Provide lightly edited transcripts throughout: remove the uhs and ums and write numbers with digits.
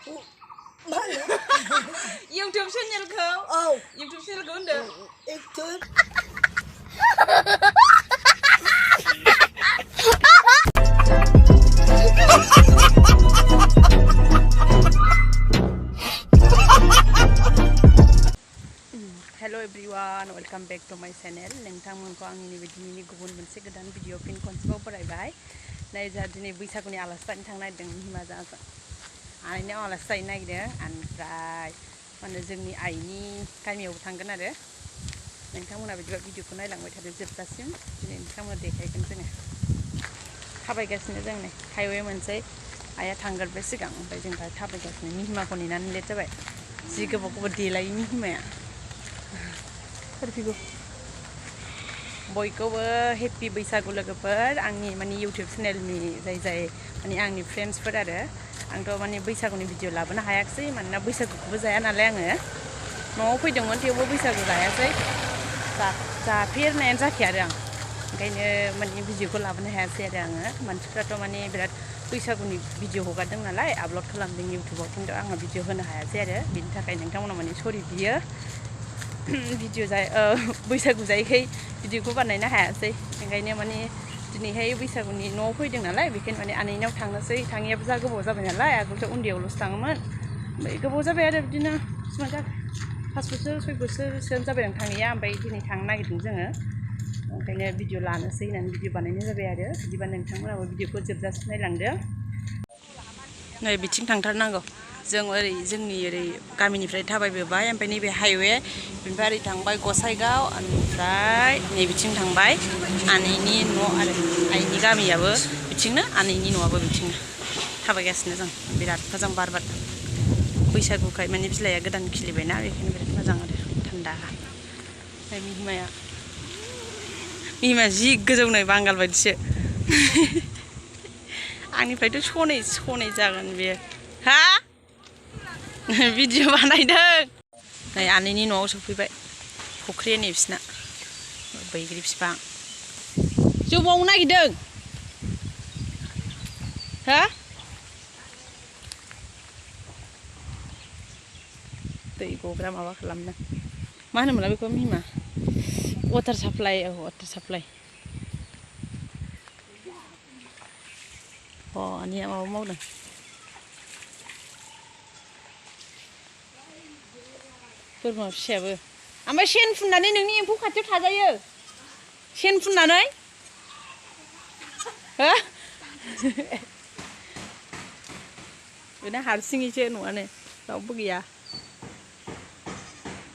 YouTube channelखौ YouTube channelखौ होनदो YouTube Hello everyone, welcome back to my channel. नोंथांमोनखौ आंनि बिदिनि गुबुन मोनसे गोदान भिडिअ फिन खनसेबाव बरायबाय। नै जोंहा दिनै बैसागुनि आलासि जानो थांनो नागिरदों हिमाजाजों। आइनाव आलासि जानो नागिरदों ओमफ्राय माने जोंनि आइनि गामियावबो थांगोन आरो। नोंथांमोना बिदिबा भिडिअखौ नायलांबाय थादो जोबजासिम। दिनै नोंथांमोना देखायगोन जोङो। थाबायगासिनो जों नै हाइवे मोनसे आइया थांगोरबाय सिगां ओमफ्राय जों दा थाबायगासिनो मिहिमाखौ नेनानै लेट जाबाय। जि गोबाव गोबाव देलायो मिहिमाया। बयखौबो हेपि बैसागु लोगोफोर आंनि माने इउटिउब चेनेलनि जाय माने आंनि फ्रेन्ड्सफोर आरो आंथ' माने बैसागुनि भिडिअ लाबोनो हायाखिसै मानोना बैसागुखौबो जाया नालाय आङो न'आव फैदोंमोन थेवबो बैसागु जायासै जाफेरनायानो जाखाया आरो आं ओंखायनो माने भिडिअखौ लाबोनो हायासै आरो आङो मानसिफ्राथ' माने बिराद बैसागुनि भिडिअ हगारदों नालाय आपल'ड खालामदों इउटिउबाव खिन्थु आङो भिडिअ होनो हायासै आरो बिनि थाखाय नोंथांमोनाव माने सरि बियो भिडिअ बैसागु जायैखाय भिडिअखौ बानायनो हायासै ओंखायनो माने दिनैहाय बैसागुनि न'आव फैदों नालाय बेखायनो माने आनैनाव थांनोसै थाङैयाबो जा गोबाव जाबाय नालाय आगोलथ' उन्दैयावल'सो थाङोमोन ओमफ्राय गोबाव जाबाय आरो बिदिनो 5 बोसोर 6 बोसोरसोआनो जाबाय आं थाङैया ओमफ्राय दिनै थांनो नागिरदों जोङो ओंखायनो भिडिअ लानोसै होननानै भिडिअ बानायनाय जाबाय आरो बिदिबा नोंथांमोनाबो भिडिअखौ जोबजासिम नायलांदो नै बिथिं थांथारनांगौ जों ओरै जोंनि ओरै गामिनिफ्राय थाबायबोबाय ओमफ्राय नैबे हाइवे बेनिफ्राय ओरै थांबाय गसाइगाव ओमफ्राय नैबिथिं थांबाय आनैनि न' आरो आइनि गामियाबो बिथिंनो आनैनि न'आबो बिथिंनो थाबायगासिनो जों बिराद मोजां बार बारदों बैसागुखाय माने बिलाइया गोदान खिलिबायना बेखायनो बिराद मोजां आरो थान्दा ओमफ्राय मिहिमाया जि गोजौ नै बांगाल बायदिसो आंनिफ्रायथ' सनै जागोन बेयो हा भिडिअ बानायदों नै आनैनि न'आव सफैबाय फुख्रि नै बिसिना बैग्रि बिफां जौ बावनो नागिरदों हा दै गग्रा माबा खालामदों मा होनोमोनलाय बेखौ मिहिमा वाटार साप्लाइ वाटार साप्लाइ आनैया माबा मावदों बोरमा फिसायाबो ओमफ्राय सेन फुननानै नोंनि एम्फौ खाथियाव थाजायो सेन फुननानै हो बेना हारसिङैसो न'आनो रावबो गैया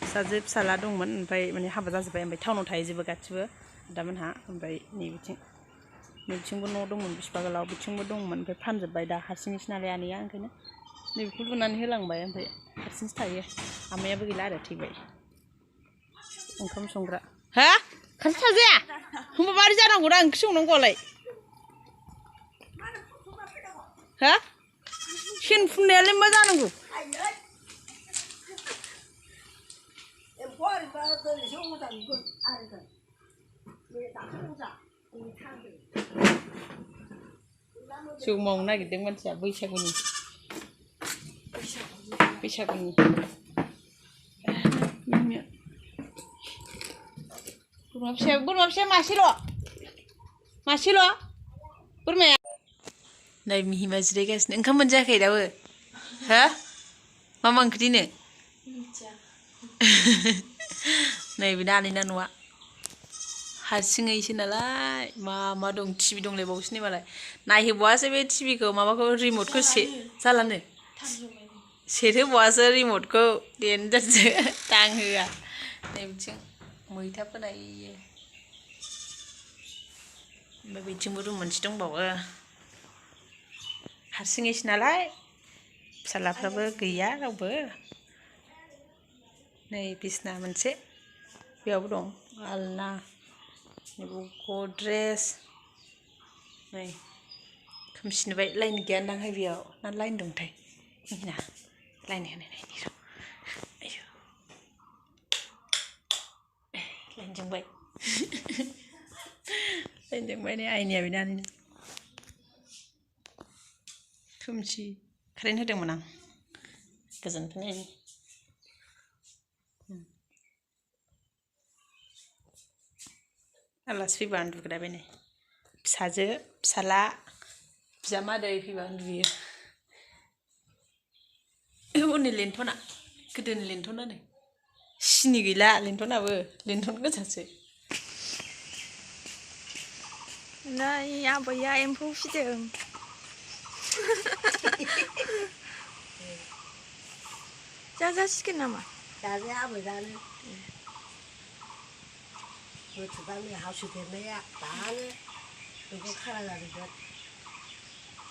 फिसाजो फिसाला दंमोन ओमफ्राय माने हाबा जाजोब्बाय ओमफ्राय टाउनाव थाहैजोबो गासिबो दामोनहा ओमफ्राय नैबिथिंबो न' दंमोन बिसिबा गोलाव बिथिंबो दंमोन ओमफ्राय फानजोब्बाय दा हारसिङैसो नालाय आनैया ओंखायनो नैबेखौ लुनानै होलांबाय ओमफ्राय हारसिंसो थायो आमायाबो गैला आरो थैबाय ओंखाम संग्रा हा खाथि थाजाया होमबा मारै जानांगौ दा ओंख्रि संनांगौआलाय हा सेन फुननायालाय मा जानांगौ जौ मावनो नागिरदों मानसिया बैसागुनि बोरमा फिसाया मासेल' बोरमाया नै मिहिमा जिरायगासिनो ओंखाम मोनजायाखै दाबो हा मा ओंख्रिनो नै बे आनैना न'आ हारसिङैसो नालाय मा दं टिभि दंलायबावोसो नै मालाय नायहोबावासो बे टिभिखौ माबाखौ रिमटखौ जालानो सेरहोबावासो रिमटखौ देनजारसो दांहोआ नै बिथिं मैथा फोनाय ओमफ्राय बिथिंबो रुम मोनसे दंबावो हारसिङैसो नालाय फिसालाफ्राबो गैया रावबो नै बिसना मोनसे बेयावबो दं आलना गद्रेज नै खोमसि नुबाय लाइन गैयानदांहाय बेयाव ना लाइन दंथाय मिहिना लाइन होनाय नायनि र' आयौ लाइन जोंबाय नै आइनिया बेना खोमसि कारेन्ट होदोंमोन आं गोजोनफिननायनि आलासि फैबा उन्दुग्राबाय नै फिसाजो फिसाला बिजामादै फैबा उन्दुयो हनै लेन्थना गोदोनि लेन्थना नै सिनि गैला लेन्थनाबो लेन्थन गोजासो नै आबैया एम्फौ फिदों जाजासिगोन नामा? जाजाया आबै जानो बोथोरा नै हासु देरनाया दानो बेखौ खारा जाजोबगोन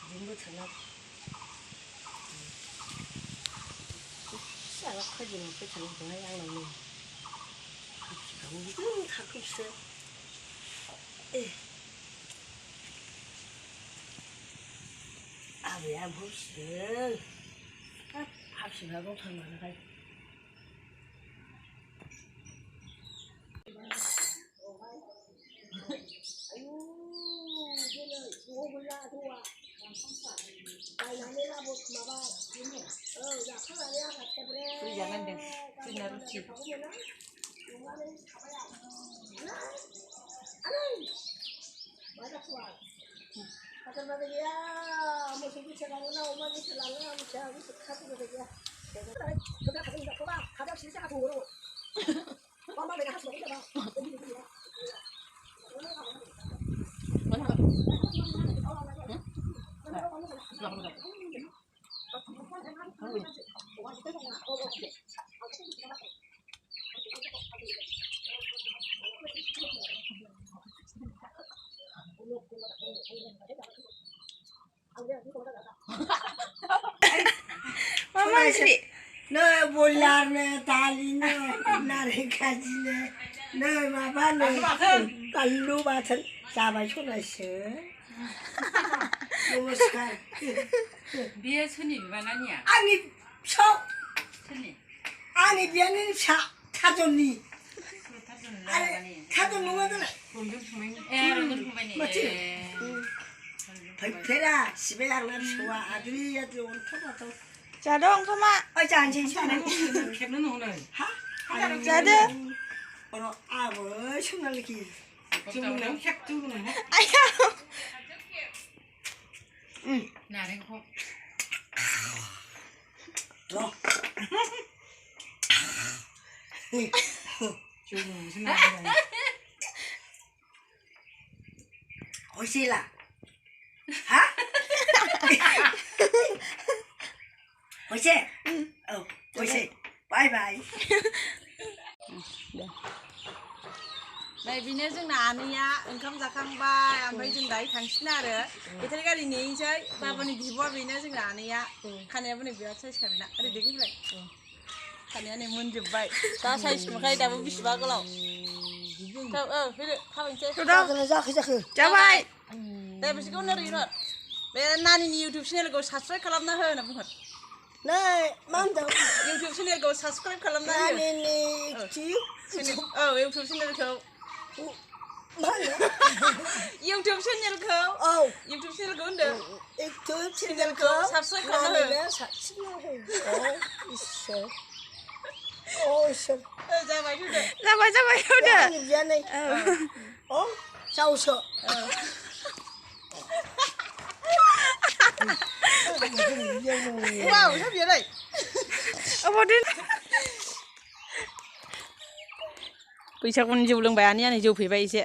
बिदिनो बोथोरना फिसाला खैजों फैथारनांगौहाय आंनाव नै बिदिनो थाखोसो आबैया एम्फौ फिदों हाबसिबा गावथार मानोहाय Mama sih. No bolar ne tali ne narik kaji ne no maba ne kalu batan sabai chona se namaskar biar seni mana ni ya ani chau seni ani biar ni cha tajoni tajon nunga dana mati pera sibe arna chua adri adri on tomato Jadong sama. ơi chàng chị sao này kẹp nó nổ này hả Jadi. nó à với chúng nó là gì chúng nó kẹp chú này Ayah. nào đây không rồi chú xin nào đây hồi xưa là hả hồi xưa hồi xưa bye bye Này बिनो जोंना आनैया ओंखाम जाखांबाय ओमफ्राय जों दायो थांसिन आरो बेटारि गारि नेनोसै बाबानि बिब'आ बेनो जोंना आनैया खानायाबो नै बिराद साइज खाबायना ओरै देखायलाय खानाया नै मोनजोबबाय दा साइज नुखाय दाबो बिसिबा गोलाव फैदो खाबायनोसै जाखो जाबाय दे बिसोरखौ ओरै होहर बे नानिनि इउटुब चेनेलखौ साबसक्राइब खालामना हो होनना बुंहर नै मा होनदों इउटुब चेनेलखौ साबसक्राइब खालामना हो इउटुब चेनेलखौ मा होनो इउटुब चेनेलखौ होनदो इउटुब चेनेलखौ साबसक्राइब खालामना हो इसोर इसोर जाबाय होदो जाबाय होदो बियानै जावसो Wow, sao vậy đây? Apa din? बैसागुनि जौ लोंबाय आनैया जौ फैबाय एसे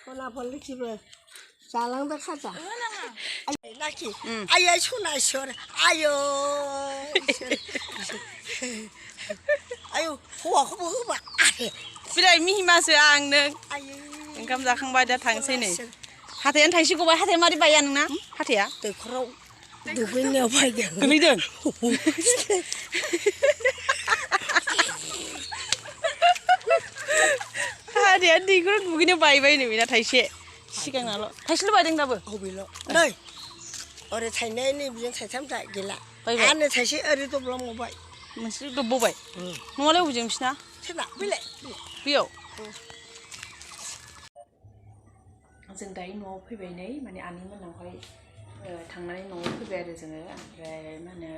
खनाफोरखिबो जालांदो खाजा नाखि आयै सनासर आयौ आयौ हौवाखौबो होबा बिलाइ मिहिमासो आं नों ओंखाम जाखांबाय दा थांसै नै हाथायानो थाइसे गबाय हाथाया मारै बाया नोंना हाथाया दैखराव दुगैनायाव बायदों गोलैदों हाथाया दैखराव दुगैनायाव बायबाय नै बेना थाइसे सिगांनाल' थाइसेल' बायदों दाबो अबेल' नै ओरै थाइनाय नै बिजों थाइथाम गैला आरो थाइसे ओरै दब्लांबावबाय मोनसे दब्बावबाय न'आलाय अबेजों बिसिना सोरना बेलाय बेयाव जों दायो न'आव फैबाय नै माने आनै मोननावहाय थांनानै न'आव फैबाय आरो जोङो ओमफ्राय मा होनो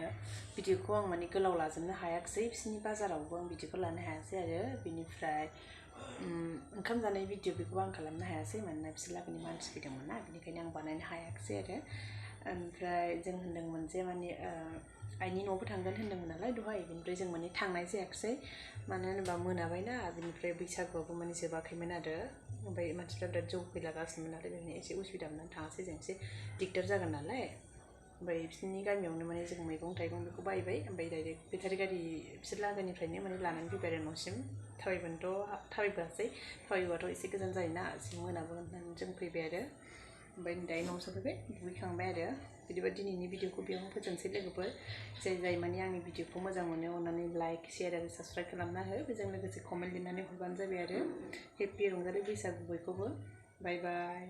भिडिअखौ आं माने गोलाव लाजोबनो हायाखिसै बिसोरनि बाजारावबो आं भिडिअखौ लानो हायासै आरो बिनिफ्राय ओंखाम जानाय भिडिअ बेखौबो आं खालामनो हायासै मानोना बिसोर लागोनि मानसि फैदोंमोन ना बेनिखायनो आं बानायनो हायाखिसै आरो ओमफ्राय जों होनदोंमोन जे माने आइनि न'आवबो थांगोन होनदोंमोन नालाय दहाय बेनिफ्राय जों माने थांनाय जायाखिसै मानो होनोबा मोनाबायना बिनिफ्राय बैसागुआबो माने जोबाखैमोन आरो ओमफ्राय मानसिफ्रा बिराद जौ फैलागासिनोमोन नालाय बेनिखायनो एसे उसुबिदा मोननानै थाङासै जों एसे दिगदार जागोन नालाय ओमफ्राय बिसोरनि गामियावनो माने जों मैगं थाइगं बेखौ बायबाय ओमफ्राय डाइरेक्ट बेटारि गारि बिसोर लागोनिफ्रायनो माने लानानै फैबाय आरो न'सिम थाबायबोआसै थाबायबोबाथ' एसे गोजान जायोना एसे मोनाबोगोन होननानै जों फैबाय आरो ओमफ्य दायो न'आव सफैबाय दुगैखांबाय आरो बिदिबा दिनैनि भिडिअखौ बेयावनो फोजोबनोसै लोगोफोर जाय माने आंनि भिडिअखौ मोजां मोनो अननानै लाइक शेयार आरो साबस्क्राइब खालामना हो बेजों लोगोसे कमेन्ट लिरनानै हरबानो जाबाय आरो हेपि रंजालि बैसागु बयखौबो बाय बाय